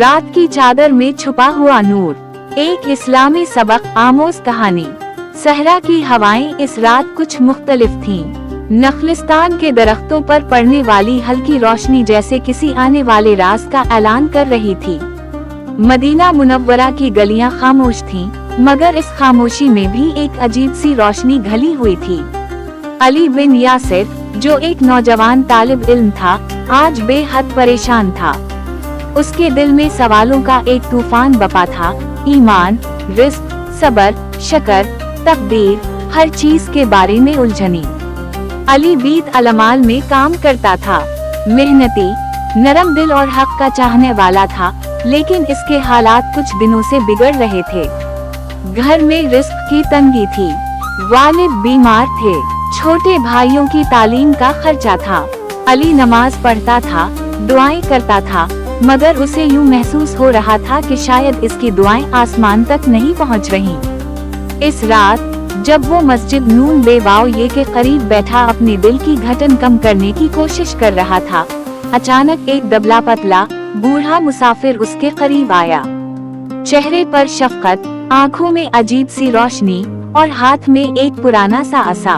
रात की चादर में छुपा हुआ नूर, एक इस्लामी सबक आमोज कहानी। सहरा की हवाएं इस रात कुछ मुख्तलिफ थीं। नखलिस्तान के दरख्तों पर पड़ने वाली हल्की रोशनी जैसे किसी आने वाले राज का ऐलान कर रही थी। मदीना मुनव्वरा की गलियां खामोश थीं, मगर इस खामोशी में भी एक अजीब सी रोशनी घली हुई थी। अली बिन यासिर, जो एक नौजवान तालिब इल्म था, आज बेहद परेशान था। उसके दिल में सवालों का एक तूफान बपा था। ईमान, रिस्क, सबर, शकर, तकदीर, हर चीज के बारे में उलझनी। अली बीत अलमाल में काम करता था, मेहनती, नरम दिल और हक का चाहने वाला था, लेकिन इसके हालात कुछ दिनों से बिगड़ रहे थे। घर में रिस्क की तंगी थी, वालिद बीमार थे, छोटे भाइयों की तालीम का खर्चा था। अली नमाज पढ़ता था, दुआएं करता था, मगर उसे यूं महसूस हो रहा था कि शायद इसकी दुआएं आसमान तक नहीं पहुंच रहीं। इस रात जब वो मस्जिद नून बेवाओये के करीब बैठा अपने दिल की घटन कम करने की कोशिश कर रहा था, अचानक एक दबला पतला बूढ़ा मुसाफिर उसके करीब आया। चेहरे पर शफकत, आंखों में अजीब सी रोशनी और हाथ में एक पुराना सा असा।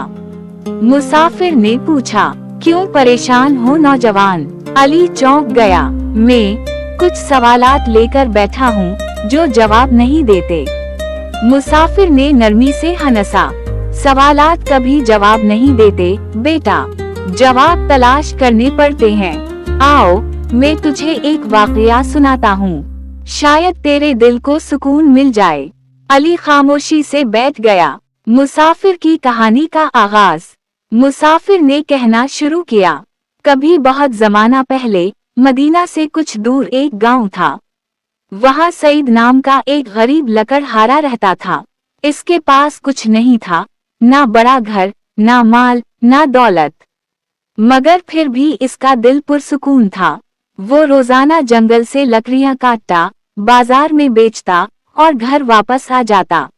मुसाफिर ने पूछा, क्यों परेशान हो नौजवान? अली चौंक गया। मैं कुछ सवालात लेकर बैठा हूँ जो जवाब नहीं देते। मुसाफिर ने नरमी से हंसा। सवालात कभी जवाब नहीं देते बेटा, जवाब तलाश करने पड़ते हैं। आओ, मैं तुझे एक वाकया सुनाता हूँ, शायद तेरे दिल को सुकून मिल जाए। अली खामोशी से बैठ गया। मुसाफिर की कहानी का आगाज। मुसाफिर ने कहना शुरू किया, कभी बहुत जमाना पहले मदीना से कुछ दूर एक गांव था। वहां सईद नाम का एक गरीब लकड़हारा रहता था। इसके पास कुछ नहीं था, ना बड़ा घर, ना माल, ना दौलत, मगर फिर भी इसका दिल पुरसुकून था। वो रोजाना जंगल से लकड़ियां काटता, बाजार में बेचता और घर वापस आ जाता।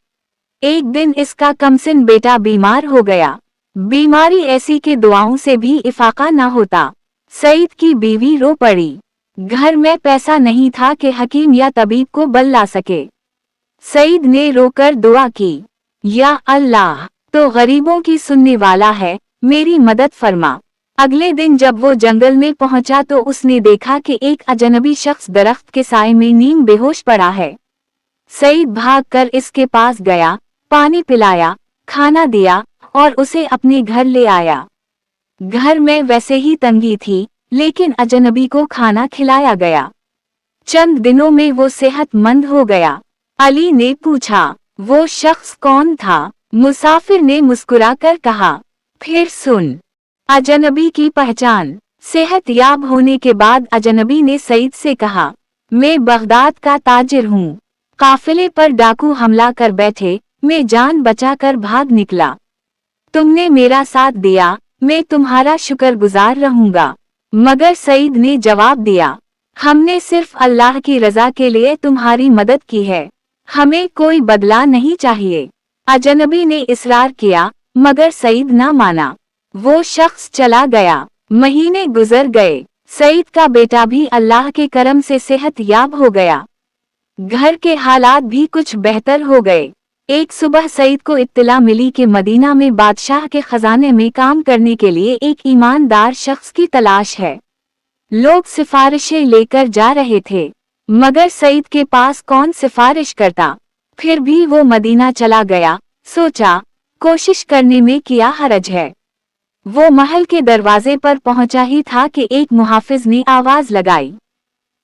एक दिन इसका कमसिन बेटा बीमार हो गया। बीमारी ऐसी कि दुआओं से भी इफाका न होता। सईद की बीवी रो पड़ी। घर में पैसा नहीं था कि हकीम या तबीब को बुला सके। सईद ने रोकर दुआ की, या अल्लाह, तो गरीबों की सुनने वाला है, मेरी मदद फरमा। अगले दिन जब वो जंगल में पहुंचा तो उसने देखा कि एक अजनबी शख्स दरख्त के साए में नीम बेहोश पड़ा है। सईद भागकर इसके पास गया, पानी पिलाया, खाना दिया और उसे अपने घर ले आया। घर में वैसे ही तंगी थी, लेकिन अजनबी को खाना खिलाया गया। चंद दिनों में वो सेहतमंद हो गया। अली ने पूछा, वो शख्स कौन था? मुसाफिर ने मुस्कुराकर कहा, फिर सुन। अजनबी की पहचान। सेहतयाब होने के बाद अजनबी ने सईद से कहा, मैं बगदाद का ताजिर हूँ। काफिले पर डाकू हमला कर बैठे, मैं जान बचाकर भाग निकला। तुमने मेरा साथ दिया, मैं तुम्हारा शुक्रगुजार रहूंगा। मगर सईद ने जवाब दिया, हमने सिर्फ अल्लाह की रजा के लिए तुम्हारी मदद की है, हमें कोई बदला नहीं चाहिए। अजनबी ने इसरार किया, मगर सईद न माना। वो शख्स चला गया। महीने गुजर गए। सईद का बेटा भी अल्लाह के करम से सेहतयाब हो गया। घर के हालात भी कुछ बेहतर हो गए। एक सुबह सईद को इत्तला मिली कि मदीना में बादशाह के खजाने में काम करने के लिए एक ईमानदार शख्स की तलाश है। लोग सिफारिशें लेकर जा रहे थे, मगर सईद के पास कौन सिफारिश करता। फिर भी वो मदीना चला गया। सोचा, कोशिश करने में क्या हरज है। वो महल के दरवाजे पर पहुंचा ही था कि एक मुहाफिज ने आवाज लगाई,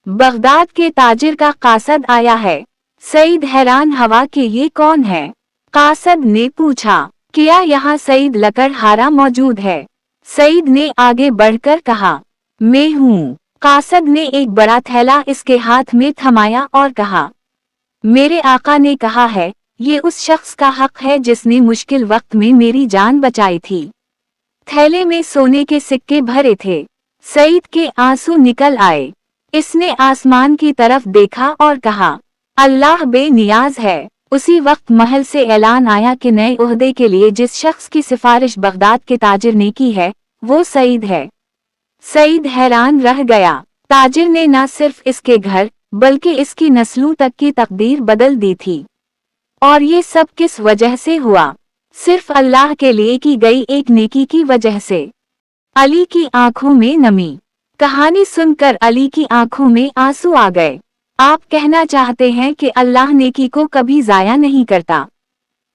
बगदाद के ताजिर का कासद आया है। सईद हैरान हुआ कि ये कौन है। कासद ने पूछा, क्या यहाँ सईद लकड़हारा मौजूद है? सईद ने आगे बढ़कर कहा, मैं हूँ। कासद ने एक बड़ा थैला इसके हाथ में थमाया और कहा, मेरे आका ने कहा है, ये उस शख्स का हक है जिसने मुश्किल वक्त में मेरी जान बचाई थी। थैले में सोने के सिक्के भरे थे। सईद के आंसू निकल आए। इसने आसमान की तरफ देखा और कहा, अल्लाह बेनियाज है। उसी वक्त महल से ऐलान आया कि नए ओहदे के लिए जिस शख्स की सिफारिश बगदाद के ताजिर ने की है, वो सईद है। सईद हैरान रह गया। ताजिर ने न सिर्फ इसके घर, बल्कि इसकी नस्लों तक की तकदीर बदल दी थी। और ये सब किस वजह से हुआ? सिर्फ अल्लाह के लिए की गई एक नेकी की वजह से। अली की आंखों में नमी। कहानी सुनकर अली की आंखों में आंसू आ गए। आप कहना चाहते हैं कि अल्लाह नेकी को कभी जाया नहीं करता?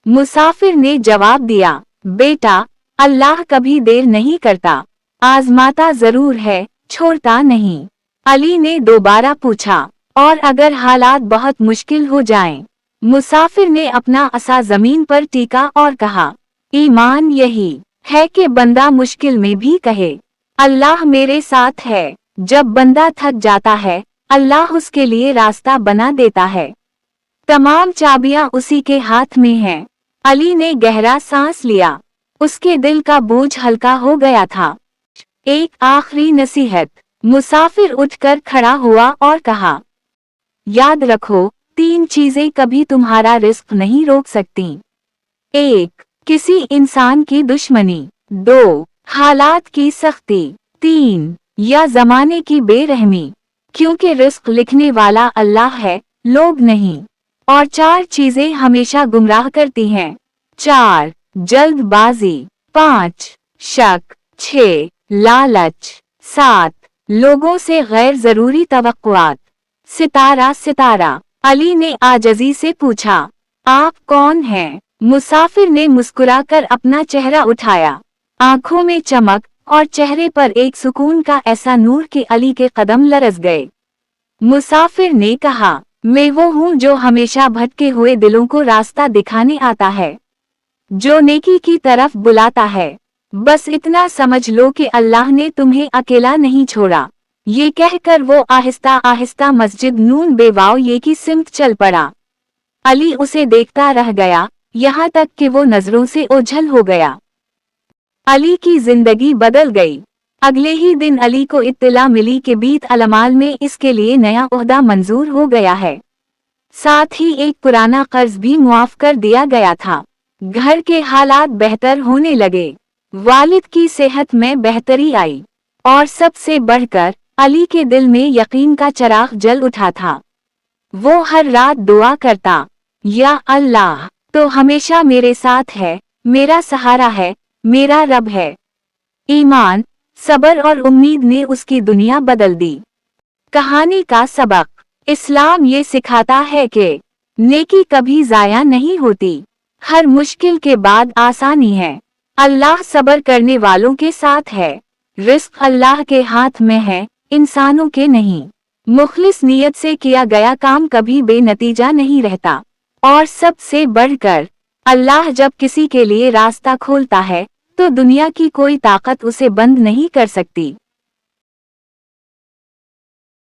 मुसाफिर ने जवाब दिया, बेटा, अल्लाह कभी देर नहीं करता, आजमाता जरूर है, छोड़ता नहीं। अली ने दोबारा पूछा, और अगर हालात बहुत मुश्किल हो जाएं? मुसाफिर ने अपना असा जमीन पर टीका और कहा, ईमान यही है कि बंदा मुश्किल में भी कहे, अल्लाह मेरे साथ है। जब बंदा थक जाता है, अल्लाह उसके लिए रास्ता बना देता है। तमाम चाबियां उसी के हाथ में हैं। अली ने गहरा सांस लिया। उसके दिल का बोझ हल्का हो गया था। एक आखिरी नसीहत। मुसाफिर उठकर खड़ा हुआ और कहा, याद रखो, 3 चीजें कभी तुम्हारा रिस्क नहीं रोक सकती। 1. किसी इंसान की दुश्मनी। 2. हालात की सख्ती। 3. या जमाने की बेरहमी। क्योंकि रिस्क लिखने वाला अल्लाह है, लोग नहीं। और 4 चीजें हमेशा गुमराह करती हैं। 4. जल्दबाजी। 5. शक। 6. लालच। 7. लोगों से गैर जरूरी तवक्कुआत। सितारा। अली ने आजजी से पूछा, आप कौन हैं? मुसाफिर ने मुस्कुराकर अपना चेहरा उठाया। आंखों में चमक और चेहरे पर एक सुकून का ऐसा नूर कि अली के कदम लरज गए। मुसाफिर ने कहा, मैं वो हूँ जो हमेशा भटके हुए दिलों को रास्ता दिखाने आता है, जो नेकी की तरफ बुलाता है। बस इतना समझ लो कि अल्लाह ने तुम्हें अकेला नहीं छोड़ा। ये कहकर वो आहिस्ता आहिस्ता मस्जिद नून बेवाओ ये की सिमत चल पड़ा। अली उसे देखता रह गया, यहाँ तक कि वो नजरों से ओझल हो गया। अली की जिंदगी बदल गई। अगले ही दिन अली को इत्तला मिली कि बीत अलमाल में इसके लिए नया ओहदा मंजूर हो गया है। साथ ही एक पुराना कर्ज भी मुआफ कर दिया गया था। घर के हालात बेहतर होने लगे। वालिद की सेहत में बेहतरी आई। और सबसे बढ़कर अली के दिल में यकीन का चिराग जल उठा था। वो हर रात दुआ करता, या अल्लाह, तो हमेशा मेरे साथ है, मेरा सहारा है, मेरा रब है। ईमान, सब्र और उम्मीद ने उसकी दुनिया बदल दी। कहानी का सबक। इस्लाम ये सिखाता है कि नेकी कभी जाया नहीं होती। हर मुश्किल के बाद आसानी है। अल्लाह सब्र करने वालों के साथ है। रिस्क अल्लाह के हाथ में है, इंसानों के नहीं। मुखलिस नियत से किया गया काम कभी बेनतीजा नहीं रहता। और सबसे बढ़कर, अल्लाह जब किसी के लिए रास्ता खोलता है, तो दुनिया की कोई ताकत उसे बंद नहीं कर सकती।